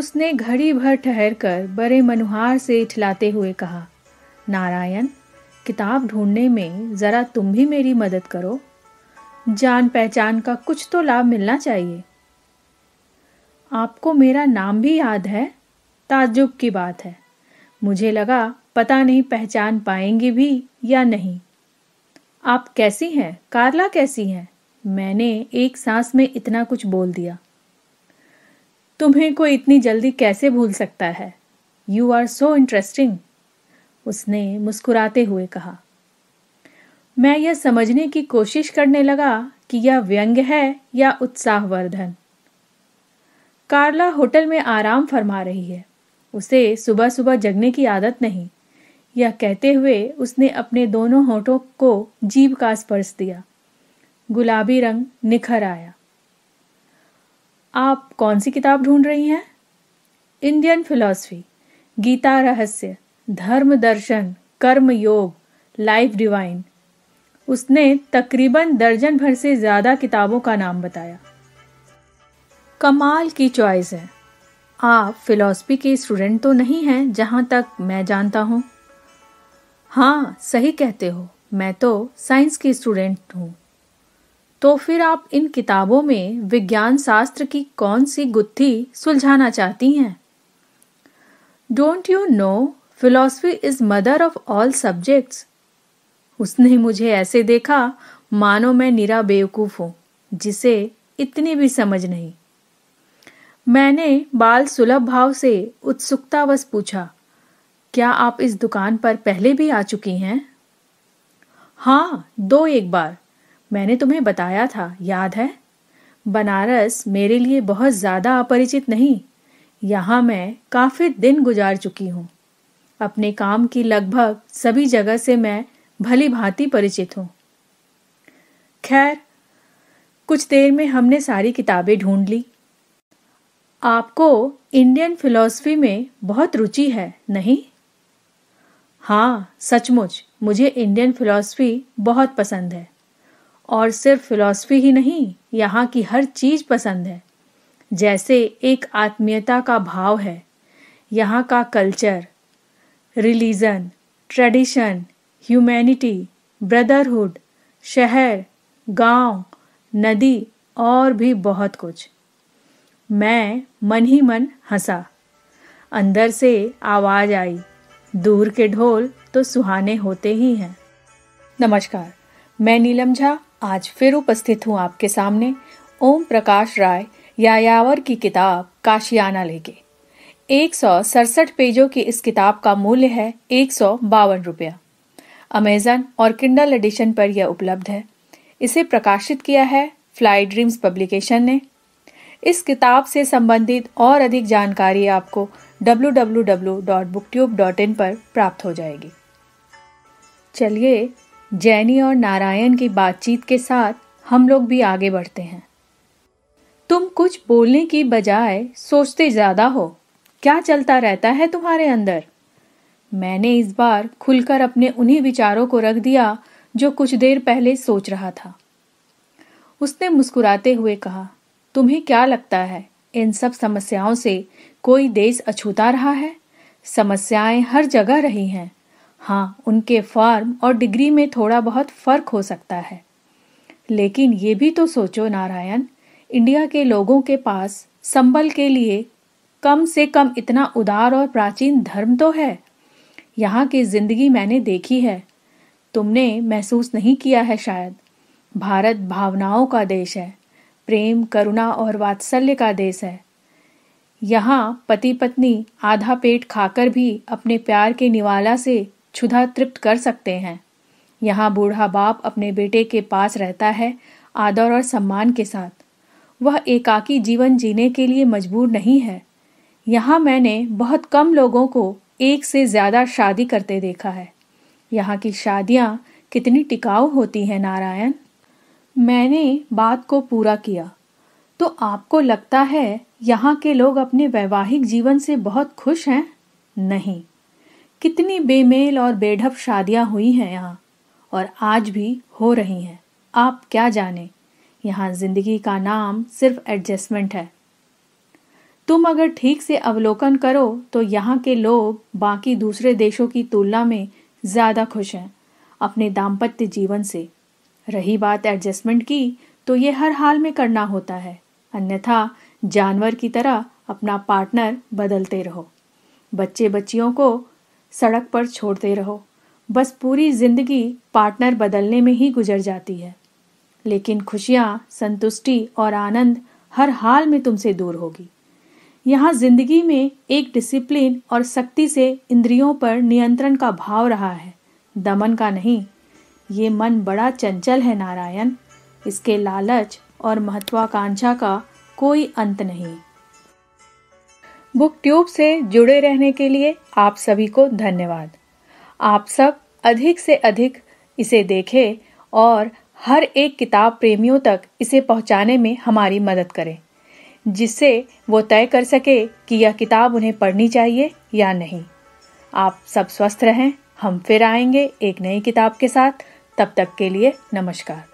उसने घड़ी भर ठहरकर बड़े मनुहार से इठलाते हुए कहा, नारायण, किताब ढूंढने में जरा तुम भी मेरी मदद करो। जान पहचान का कुछ तो लाभ मिलना चाहिए। आपको मेरा नाम भी याद है? ताज्जुब की बात है। मुझे लगा पता नहीं पहचान पाएंगी भी या नहीं। आप कैसी हैं? कार्ला कैसी हैं? मैंने एक सांस में इतना कुछ बोल दिया। तुम्हें कोई इतनी जल्दी कैसे भूल सकता है? यू आर सो इंटरेस्टिंग, उसने मुस्कुराते हुए कहा। मैं यह समझने की कोशिश करने लगा कि यह व्यंग है या उत्साहवर्धन। कार्ला होटल में आराम फरमा रही है। उसे सुबह सुबह जगने की आदत नहीं। यह कहते हुए उसने अपने दोनों होठों को जीभ का स्पर्श दिया। गुलाबी रंग निखर आया। आप कौन सी किताब ढूंढ रही हैं? इंडियन फिलॉसफी, गीता रहस्य, धर्म दर्शन, कर्म योग, लाइफ डिवाइन। उसने तकरीबन दर्जन भर से ज्यादा किताबों का नाम बताया। कमाल की चॉइस है। आप फिलॉसफी के स्टूडेंट तो नहीं हैं जहां तक मैं जानता हूं। हाँ, सही कहते हो, मैं तो साइंस की स्टूडेंट हूं। तो फिर आप इन किताबों में विज्ञान शास्त्र की कौन सी गुत्थी सुलझाना चाहती हैं? Don't you know philosophy is mother of all subjects. उसने मुझे ऐसे देखा मानो मैं निरा बेवकूफ हूं जिसे इतनी भी समझ नहीं। मैंने बाल सुलभ भाव से उत्सुकतावश पूछा, क्या आप इस दुकान पर पहले भी आ चुकी हैं? हाँ, 2-1 बार। मैंने तुम्हें बताया था, याद है? बनारस मेरे लिए बहुत ज्यादा अपरिचित नहीं। यहाँ मैं काफी दिन गुजार चुकी हूँ। अपने काम की लगभग सभी जगह से मैं भली भांति परिचित हूँ। खैर, कुछ देर में हमने सारी किताबें ढूंढ ली। आपको इंडियन फिलॉसफी में बहुत रुचि है, नहीं? हाँ, सचमुच मुझे इंडियन फिलॉसफी बहुत पसंद है। और सिर्फ फिलॉसफी ही नहीं, यहाँ की हर चीज पसंद है। जैसे एक आत्मीयता का भाव है। यहाँ का culture, religion, tradition, humanity, brotherhood, शहर, गांव, नदी और भी बहुत कुछ। मैं मन ही मन हंसा। अंदर से आवाज आई, दूर के ढोल तो सुहाने होते ही हैं। नमस्कार, मैं नीलम झा आज फिर उपस्थित हूँ आपके सामने ओम प्रकाश राय यायावर की किताब काशियाना लेके। 167 पेजों की इस किताब का मूल्य है 152 रुपया। अमेजन और किंडल एडिशन पर यह उपलब्ध है। इसे प्रकाशित किया है फ्लाई ड्रीम्स पब्लिकेशन ने। इस किताब से संबंधित और अधिक जानकारी आपको www.booktube.in पर प्राप्त हो जाएगी। चलिए, जैनी और नारायण की बातचीत के साथ हम लोग भी आगे बढ़ते हैं। तुम कुछ बोलने की बजाय सोचते ज्यादा हो। क्या चलता रहता है तुम्हारे अंदर? मैंने इस बार खुलकर अपने उन्हीं विचारों को रख दिया जो कुछ देर पहले सोच रहा था। उसने मुस्कुराते हुए कहा, तुम्हें क्या लगता है इन सब समस्याओं से कोई देश अछूता रहा है? समस्याएं हर जगह रही हैं। हाँ, उनके फॉर्म और डिग्री में थोड़ा बहुत फर्क हो सकता है। लेकिन ये भी तो सोचो नारायण, इंडिया के लोगों के पास संबल के लिए कम से कम इतना उदार और प्राचीन धर्म तो है। यहाँ की जिंदगी मैंने देखी है, तुमने महसूस नहीं किया है शायद। भारत भावनाओं का देश है, प्रेम, करुणा और वात्सल्य का देश है। यहाँ पति पत्नी आधा पेट खाकर भी अपने प्यार के निवाला से क्षुधा तृप्त कर सकते हैं। यहाँ बूढ़ा बाप अपने बेटे के पास रहता है, आदर और सम्मान के साथ। वह एकाकी जीवन जीने के लिए मजबूर नहीं है। यहाँ मैंने बहुत कम लोगों को एक से ज्यादा शादी करते देखा है। यहाँ की शादियाँ कितनी टिकाऊ होती हैं नारायण। मैंने बात को पूरा किया। तो आपको लगता है यहाँ के लोग अपने वैवाहिक जीवन से बहुत खुश हैं? नहीं, कितनी बेमेल और बेढप शादियां हुई हैं यहाँ, और आज भी हो रही हैं। आप क्या जाने, यहाँ जिंदगी का नाम सिर्फ एडजस्टमेंट है। तुम अगर ठीक से अवलोकन करो तो यहाँ के लोग बाकी दूसरे देशों की तुलना में ज्यादा खुश हैं अपने दाम्पत्य जीवन से। रही बात एडजस्टमेंट की, तो ये हर हाल में करना होता है, अन्यथा जानवर की तरह अपना पार्टनर बदलते रहो, बच्चे बच्चियों को सड़क पर छोड़ते रहो, बस पूरी जिंदगी पार्टनर बदलने में ही गुजर जाती है। लेकिन खुशियां, संतुष्टि और आनंद हर हाल में तुमसे दूर होगी। यहाँ जिंदगी में एक डिसिप्लिन और सख्ती से इंद्रियों पर नियंत्रण का भाव रहा है, दमन का नहीं। ये मन बड़ा चंचल है नारायण, इसके लालच और महत्वाकांक्षा का कोई अंत नहीं। बुक ट्यूब से जुड़े रहने के लिए आप सभी को धन्यवाद। आप सब अधिक से अधिक इसे देखें और हर एक किताब प्रेमियों तक इसे पहुंचाने में हमारी मदद करें, जिससे वो तय कर सके कि यह किताब उन्हें पढ़नी चाहिए या नहीं। आप सब स्वस्थ रहें। हम फिर आएंगे एक नई किताब के साथ। तब तक के लिए नमस्कार।